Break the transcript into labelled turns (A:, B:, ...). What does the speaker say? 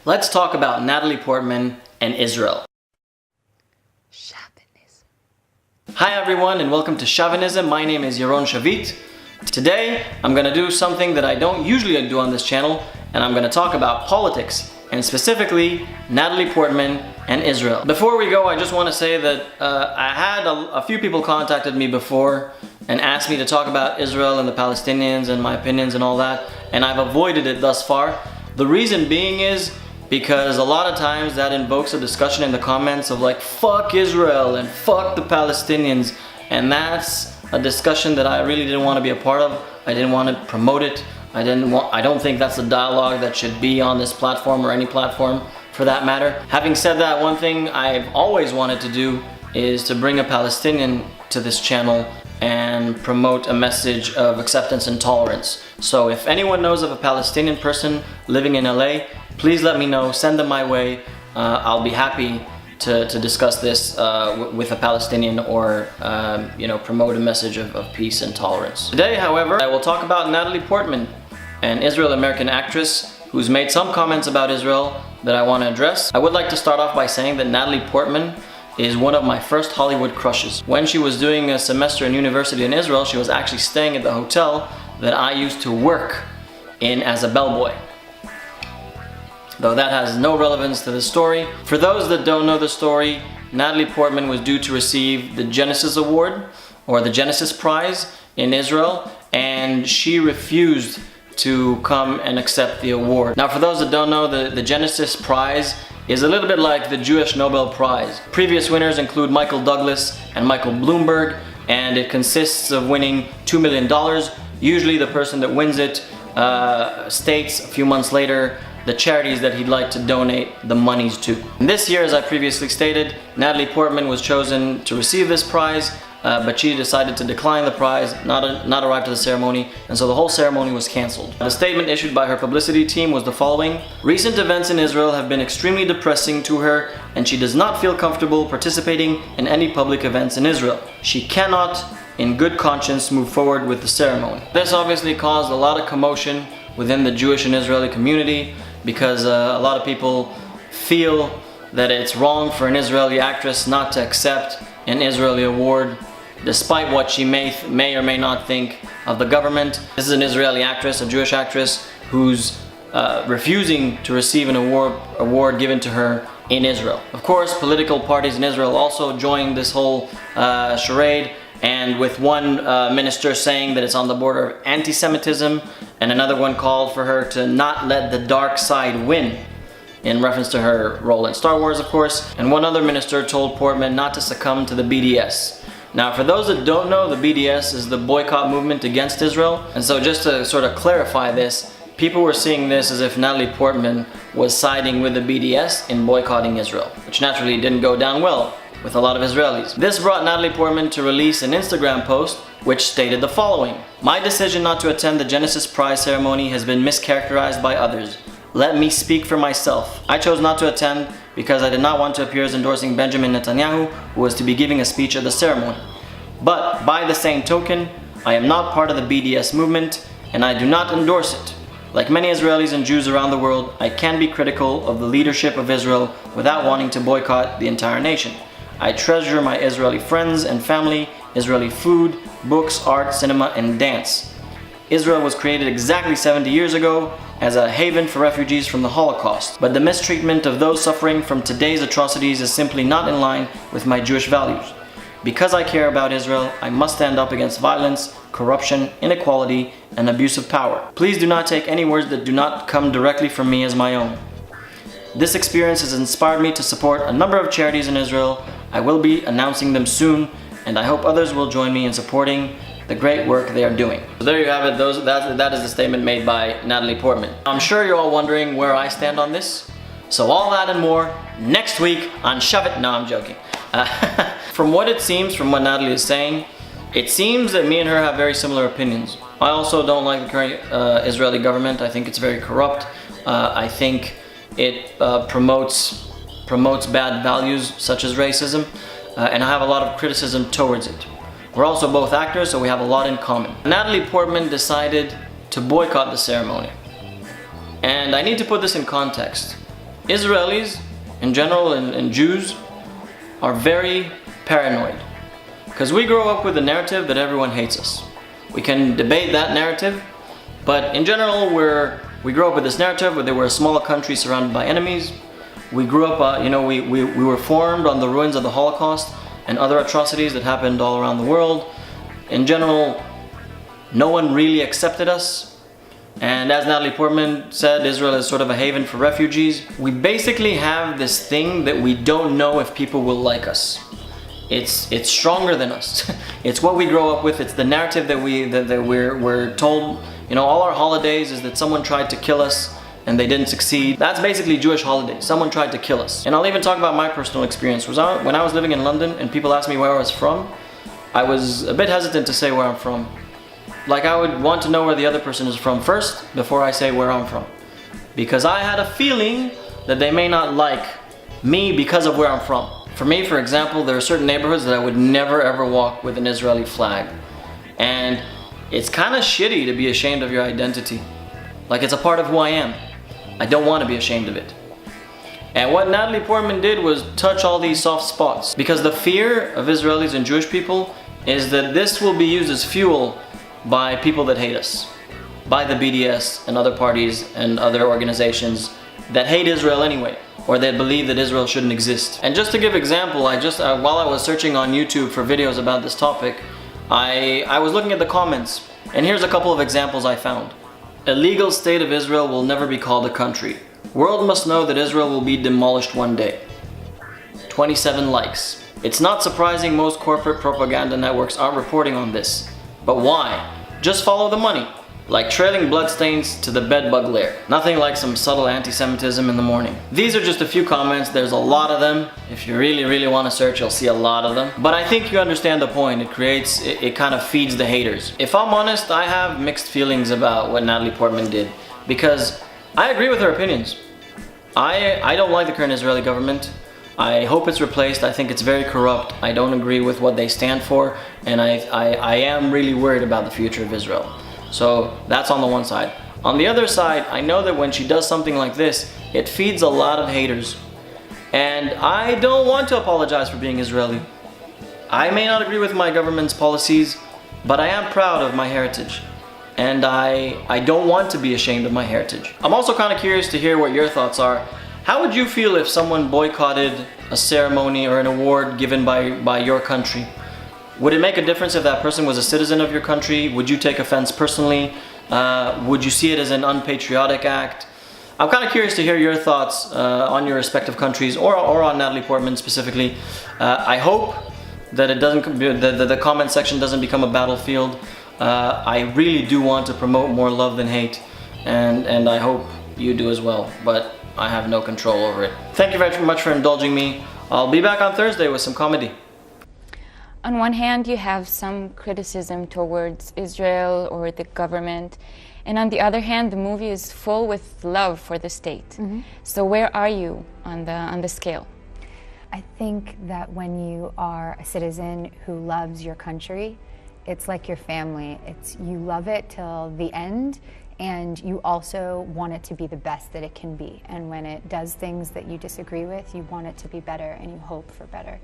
A: Let's talk about Natalie Portman and Israel.
B: Shavinism.
A: Hi everyone and welcome to Shavinism. My name is Yaron Shavit. Today I'm going to do something that I don't usually do on this channel, and I'm going to talk about politics, and specifically Natalie Portman and Israel. Before we go, I just want to say that I had a few people contacted me before and asked me to talk about Israel and the Palestinians and my opinions and all that, and I've avoided it thus far. The reason being is because a lot of times that invokes a discussion in the comments of like, fuck Israel and fuck the Palestinians, and that's a discussion that I really didn't want to be a part of. I didn't want to promote it. I don't think that's a dialogue that should be on this platform or any platform for that matter. Having said that, one thing I've always wanted to do is to bring a Palestinian to this channel and promote a message of acceptance and tolerance. So if anyone knows of a Palestinian person living in LA, please let me know, send them my way. I'll be happy to discuss this with a Palestinian or promote a message of peace and tolerance. Today, however, I will talk about Natalie Portman, an Israeli-American actress who's made some comments about Israel that I want to address. I would like to start off by saying that Natalie Portman is one of my first Hollywood crushes. When she was doing a semester in university in Israel, she was actually staying at the hotel that I used to work in as a bellboy. Though that has no relevance to the story. For those that don't know the story, Natalie Portman was due to receive the Genesis Award, or the Genesis Prize in Israel, and she refused to come and accept the award. Now for those that don't know, the Genesis Prize is a little bit like the Jewish Nobel Prize. Previous winners include Michael Douglas and Michael Bloomberg, and it consists of winning $2 million. Usually the person that wins it states a few months later the charities that he'd like to donate the monies to. And this year, as I previously stated, Natalie Portman was chosen to receive this prize, but she decided to decline the prize, not arrive to the ceremony, and so the whole ceremony was cancelled. The statement issued by her publicity team was the following: "Recent events in Israel have been extremely depressing to her, and she does not feel comfortable participating in any public events in Israel. She cannot, in good conscience, move forward with the ceremony." This obviously caused a lot of commotion within the Jewish and Israeli community, because a lot of people feel that it's wrong for an Israeli actress not to accept an Israeli award, despite what she may or may not think of the government. This is an Israeli actress, a Jewish actress, who's refusing to receive an award given to her in Israel. Of course, political parties in Israel also joined this whole charade, and with one minister saying that it's on the border of anti-Semitism, and another one called for her to not let the dark side win, in reference to her role in Star Wars, of course. And one other minister told Portman not to succumb to the BDS. Now, for those that don't know, the BDS is the boycott movement against Israel. And so just to sort of clarify this, people were seeing this as if Natalie Portman was siding with the BDS in boycotting Israel, which naturally didn't go down well with a lot of Israelis. This brought Natalie Portman to release an Instagram post which stated the following: "My decision not to attend the Genesis Prize ceremony has been mischaracterized by others. Let me speak for myself. I chose not to attend because I did not want to appear as endorsing Benjamin Netanyahu, who was to be giving a speech at the ceremony. But by the same token, I am not part of the BDS movement, and I do not endorse it. Like many Israelis and Jews around the world, I can be critical of the leadership of Israel without wanting to boycott the entire nation. I treasure my Israeli friends and family, Israeli food, books, art, cinema, and dance. Israel was created exactly 70 years ago as a haven for refugees from the Holocaust, but the mistreatment of those suffering from today's atrocities is simply not in line with my Jewish values. Because I care about Israel, I must stand up against violence, corruption, inequality, and abuse of power. Please do not take any words that do not come directly from me as my own. This experience has inspired me to support a number of charities in Israel. I will be announcing them soon, and I hope others will join me in supporting the great work they are doing." So there you have it. That is the statement made by Natalie Portman. I'm sure you're all wondering where I stand on this. So all that and more next week on Shove It. No, I'm joking. From what it seems, from what Natalie is saying, it seems that me and her have very similar opinions. I also don't like the current Israeli government. I think it's very corrupt. I think it promotes bad values such as racism, and I have a lot of criticism towards it. We're also both actors, so we have a lot in common. Natalie Portman decided to boycott the ceremony. And I need to put this in context. Israelis in general and Jews are very paranoid because we grow up with the narrative that everyone hates us. We can debate that narrative, but in general we grow up with this narrative where they were a small country surrounded by enemies. We grew up, we were formed on the ruins of the Holocaust and other atrocities that happened all around the world. In general, no one really accepted us. And as Natalie Portman said, Israel is sort of a haven for refugees. We basically have this thing that we don't know if people will like us. It's stronger than us. It's what we grow up with. It's the narrative that we're told. All our holidays is that someone tried to kill us and they didn't succeed. That's basically Jewish holidays. Someone tried to kill us. And I'll even talk about my personal experience. When I was living in London and people asked me where I was from, I was a bit hesitant to say where I'm from. Like, I would want to know where the other person is from first before I say where I'm from. Because I had a feeling that they may not like me because of where I'm from. For me, for example, there are certain neighborhoods that I would never ever walk with an Israeli flag. And it's kind of shitty to be ashamed of your identity. Like, it's a part of who I am. I don't want to be ashamed of it. And what Natalie Portman did was touch all these soft spots. Because the fear of Israelis and Jewish people is that this will be used as fuel by people that hate us. By the BDS and other parties and other organizations that hate Israel anyway, or that believe that Israel shouldn't exist. And just to give example, while I was searching on YouTube for videos about this topic, I was looking at the comments, and here's a couple of examples I found. A legal state of Israel will never be called a country. World must know that Israel will be demolished one day. 27 likes. It's not surprising most corporate propaganda networks aren't reporting on this. But why? Just follow the money. Like trailing bloodstains to the bedbug lair. Nothing like some subtle anti-Semitism in the morning. These are just a few comments. There's a lot of them. If you really want to search, you'll see a lot of them. But I think you understand the point. It kind of feeds the haters. If I'm honest, I have mixed feelings about what Natalie Portman did. Because I agree with her opinions. I don't like the current Israeli government. I hope it's replaced. I think it's very corrupt. I don't agree with what they stand for. And I am really worried about the future of Israel. So that's on the one side. On the other side, I know that when she does something like this, it feeds a lot of haters. And I don't want to apologize for being Israeli. I may not agree with my government's policies, but I am proud of my heritage. And I don't want to be ashamed of my heritage. I'm also kind of curious to hear what your thoughts are. How would you feel if someone boycotted a ceremony or an award given by your country? Would it make a difference if that person was a citizen of your country? Would you take offense personally? Would you see it as an unpatriotic act? I'm kind of curious to hear your thoughts on your respective countries or on Natalie Portman specifically. I hope that the comment section doesn't become a battlefield. I really do want to promote more love than hate, and I hope you do as well, but I have no control over it. Thank you very much for indulging me. I'll be back on Thursday with some comedy.
B: On one hand, you have some criticism towards Israel or the government, and on the other hand, the movie is full with love for the state. Mm-hmm. So where are you on the scale?
C: I think that when you are a citizen who loves your country, it's like your family. You love it till the end, and you also want it to be the best that it can be. And when it does things that you disagree with, you want it to be better and you hope for better.